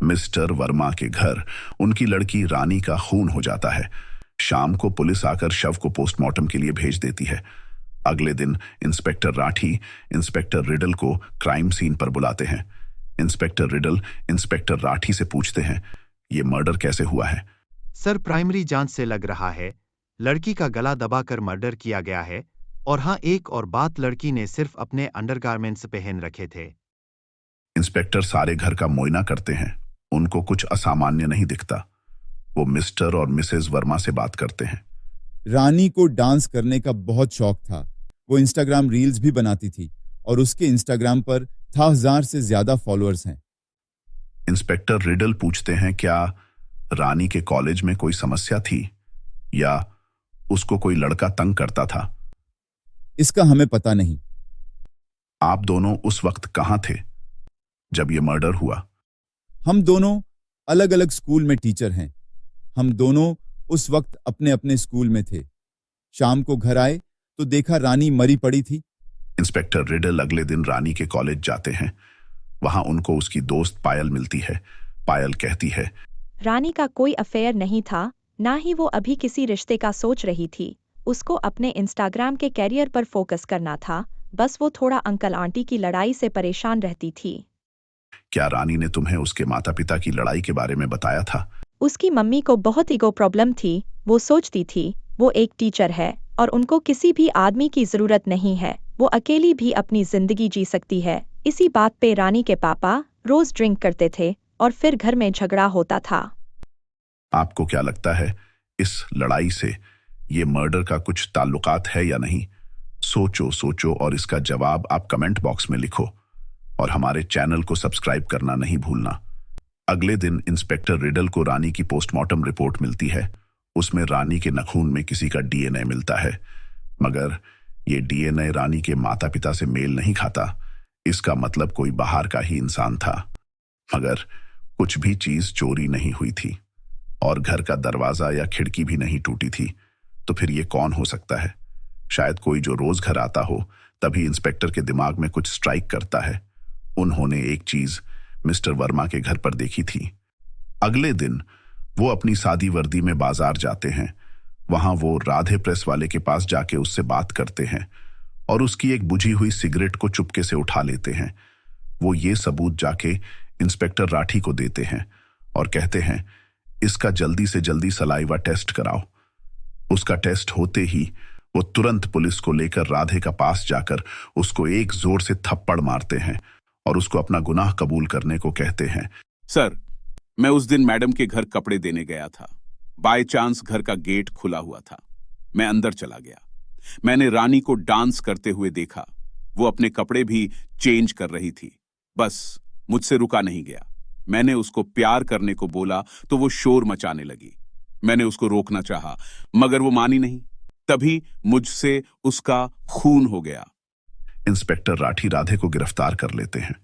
Mister Verma के घर उनकी लड़की रानी का खून हो जाता है। शाम को पुलिस आकर शव को पोस्टमार्टम के लिए भेज देती है। अगले दिन इंस्पेक्टर राठी इंस्पेक्टर रिडल को क्राइम सीन पर बुलाते हैं। इंस्पेक्टर रिडल इंस्पेक्टर राठी से पूछते हैं, ये मर्डर कैसे हुआ है? सर, प्राइमरी जांच से लग रहा है लड़की का गला दबाकर मर्डर किया गया है। और हाँ, एक और बात, लड़की ने सिर्फ अपने अंडरगारमेंट्स पहन रखे थे। इंस्पेक्टर सारे घर का मुआयना करते हैं। उनको कुछ असामान्य नहीं दिखता। वो मिस्टर और मिसेस वर्मा से बात करते हैं। रानी को डांस करने का बहुत शौक था। वो इंस्टाग्राम रील्स भी बनाती थी और उसके इंस्टाग्राम पर 1000 से ज्यादा फॉलोअर्स हैं। इंस्पेक्टर रिडल पूछते हैं, क्या रानी के कॉलेज में कोई समस्या थी या उसको कोई लड़का तंग करता था? इसका हमें पता नहीं। आप दोनों उस वक्त कहां थे जब ये मर्डर हुआ? हम दोनों अलग अलग स्कूल में टीचर हैं। हम दोनों उस वक्त अपने अपने स्कूल में थे। शाम को घर आए तो देखा रानी मरी पड़ी थी। इंस्पेक्टर रिडल अगले दिन रानी के कॉलेज जाते हैं। वहां उनको उसकी दोस्त पायल मिलती है। पायल कहती है, रानी का कोई अफेयर नहीं था, ना ही वो अभी किसी रिश्ते का सोच रही थी। उसको अपने इंस्टाग्राम के कैरियर पर फोकस करना था। बस वो थोड़ा अंकल आंटी की लड़ाई से परेशान रहती थी। क्या रानी ने तुम्हें उसके माता पिता की लड़ाई के बारे में बताया था? उसकी मम्मी को बहुत ईगो प्रॉब्लम थी। वो सोचती थी वो एक टीचर है और उनको किसी भी आदमी की जरूरत नहीं है। वो अकेली भी अपनी जिंदगी जी सकती है। इसी बात पे रानी के पापा रोज ड्रिंक करते थे और फिर घर में झगड़ा होता था। आपको क्या लगता है, इस लड़ाई से ये मर्डर का कुछ ताल्लुकात है या नहीं? सोचो और इसका जवाब आप कमेंट बॉक्स में लिखो और हमारे चैनल को सब्सक्राइब करना नहीं भूलना। अगले दिन इंस्पेक्टर रिडल को रानी की पोस्टमार्टम रिपोर्ट मिलती है। उसमें रानी के नखून में किसी का डीएनए मिलता है, मगर ये डीएनए रानी के माता पिता से मेल नहीं खाता। इसका मतलब कोई बाहर का ही इंसान था। मगर कुछ भी चीज चोरी नहीं हुई थी और घर का दरवाजा या खिड़की भी नहीं टूटी थी। तो फिर ये कौन हो सकता है? शायद कोई जो रोज घर आता हो। तभी इंस्पेक्टर के दिमाग में कुछ स्ट्राइक करता है। उन्होंने एक चीज मिस्टर वर्मा के घर पर देखी थी। अगले दिन वो अपनी सादी वर्दी में बाजार जाते हैं। वहां वो राधे प्रेस वाले के पास जाके उससे बात करते हैं और उसकी एक बुझी हुई सिगरेट को चुपके से उठा लेते हैं। वो ये सबूत जाके इंस्पेक्टर राठी को देते हैं और कहते हैं, इसका जल्दी से जल्दी सलाइवा टेस्ट कराओ। उसका टेस्ट होते ही वो तुरंत पुलिस को लेकर राधे का पास जाकर उसको एक जोर से थप्पड़ मारते हैं और उसको अपना गुनाह कबूल करने को कहते हैं। सर, मैं उस दिन मैडम के घर कपड़े देने गया था। बाय चांस घर का गेट खुला हुआ था। मैं अंदर चला गया। मैंने रानी को डांस करते हुए देखा। वो अपने कपड़े भी चेंज कर रही थी। बस मुझसे रुका नहीं गया। मैंने उसको प्यार करने को बोला तो वो शोर मचाने लगी। मैंने उसको रोकना चाहा, मगर वो मानी नहीं। तभी मुझसे उसका खून हो गया। इंस्पेक्टर राठी राधे को गिरफ्तार कर लेते हैं।